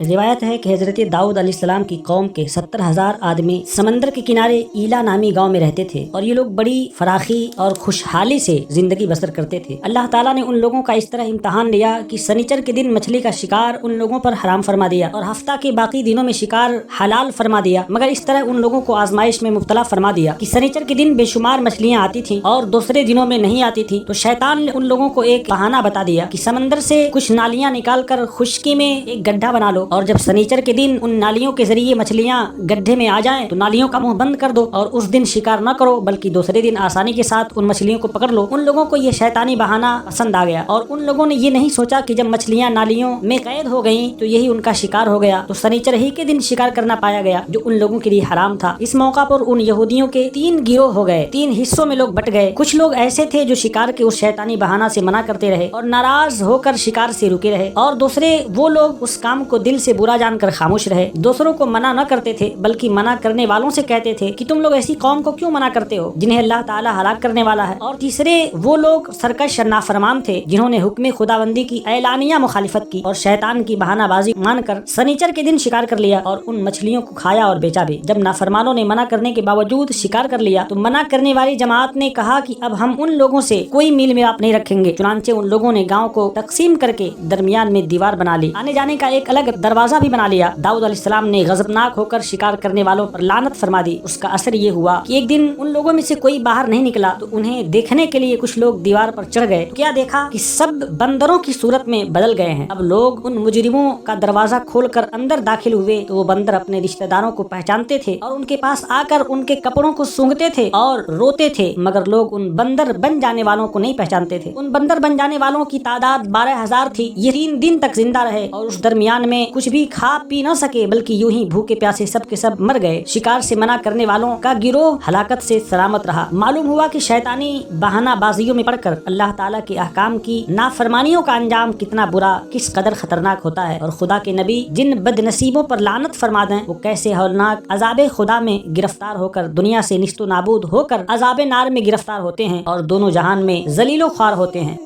روایت ہے کہ حضرت داؤد علیہ السلام کی قوم کے 70,000 آدمی سمندر کے کنارے ایلا نامی گاؤں میں رہتے تھے اور یہ لوگ بڑی فراخی اور خوشحالی سے زندگی بسر کرتے تھے۔ اللہ تعالیٰ نے ان لوگوں کا اس طرح امتحان لیا کہ سنیچر کے دن مچھلی کا شکار ان لوگوں پر حرام فرما دیا اور ہفتہ کے باقی دنوں میں شکار حلال فرما دیا، مگر اس طرح ان لوگوں کو آزمائش میں مبتلا فرما دیا کہ سنیچر کے دن بے شمار مچھلیاں آتی تھیں اور دوسرے دنوں میں نہیں آتی تھیں۔ تو شیطان نے ان لوگوں کو ایک بہانہ بتا دیا کہ سمندر سے کچھ نالیاں نکال کر خشکی میں ایک گڈھا بنا لو، اور جب سنیچر کے دن ان نالیوں کے ذریعے مچھلیاں گڈھے میں آ جائیں تو نالیوں کا منہ بند کر دو اور اس دن شکار نہ کرو، بلکہ دوسرے دن آسانی کے ساتھ ان مچھلیوں کو پکڑ لو۔ ان لوگوں کو یہ شیطانی بہانہ پسند آ گیا اور ان لوگوں نے یہ نہیں سوچا کہ جب مچھلیاں نالیوں میں قید ہو گئیں تو یہی ان کا شکار ہو گیا، تو سنیچر ہی کے دن شکار کرنا پایا گیا جو ان لوگوں کے لیے حرام تھا۔ اس موقع پر ان یہودیوں کے 3 گروہ ہو گئے، 3 حصوں میں لوگ بٹ گئے۔ کچھ لوگ ایسے تھے جو شکار کے اس شیطانی بہانہ سے منع کرتے رہے اور ناراض ہو کر شکار سے رکے رہے، اور دوسرے وہ لوگ اس کام کو دل سے برا جان کر خاموش رہے، دوسروں کو منع نہ کرتے تھے بلکہ منع کرنے والوں سے کہتے تھے کہ تم لوگ ایسی قوم کو کیوں منع کرتے ہو جنہیں اللہ تعالیٰ ہلاک کرنے والا ہے، اور تیسرے وہ لوگ سرکش اور نافرمان تھے جنہوں نے حکم خداوندی کی اعلانیہ مخالفت کی اور شیطان کی بہانہ بازی مان کر سنیچر کے دن شکار کر لیا اور ان مچھلیوں کو کھایا اور بیچا بھی۔ جب نافرمانوں نے منع کرنے کے باوجود شکار کر لیا تو منع کرنے والی جماعت نے کہا کہ اب ہم ان لوگوں سے کوئی میل میلاپ نہیں رکھیں گے، چنانچہ ان لوگوں نے گاؤں کو تقسیم کر کے درمیان میں دیوار بنا لی، آنے جانے کا ایک الگ دروازہ بھی بنا لیا۔ داؤد علیہ السلام نے غضبناک ہو کر شکار کرنے والوں پر لعنت فرما دی۔ اس کا اثر یہ ہوا کہ ایک دن ان لوگوں میں سے کوئی باہر نہیں نکلا تو انہیں دیکھنے کے لیے کچھ لوگ دیوار پر چڑھ گئے، کیا دیکھا کہ سب بندروں کی صورت میں بدل گئے ہیں۔ اب لوگ ان مجرموں کا دروازہ کھول کر اندر داخل ہوئے تو وہ بندر اپنے رشتہ داروں کو پہچانتے تھے اور ان کے پاس آ کر ان کے کپڑوں کو سونگھتے تھے اور روتے تھے، مگر لوگ ان بندر بن جانے والوں کو نہیں پہچانتے تھے۔ ان بندر بن جانے والوں کی تعداد 12,000 تھی۔ یہ 3 دن تک زندہ رہے اور اس درمیان میں کچھ بھی کھا پی نہ سکے بلکہ یوں ہی بھوکے پیاسے سب کے سب مر گئے۔ شکار سے منع کرنے والوں کا گروہ ہلاکت سے سلامت رہا۔ معلوم ہوا کہ شیطانی بہانہ بازیوں میں پڑ کر اللہ تعالیٰ کے احکام کی نافرمانیوں کا انجام کتنا برا، کس قدر خطرناک ہوتا ہے، اور خدا کے نبی جن بد نصیبوں پر لعنت فرما دیں وہ کیسے ہولناک عذاب خدا میں گرفتار ہو کر دنیا سے نیست و نابود ہو کر عذاب نار میں گرفتار ہوتے ہیں اور دونوں جہان میں ذلیل و خوار ہوتے ہیں۔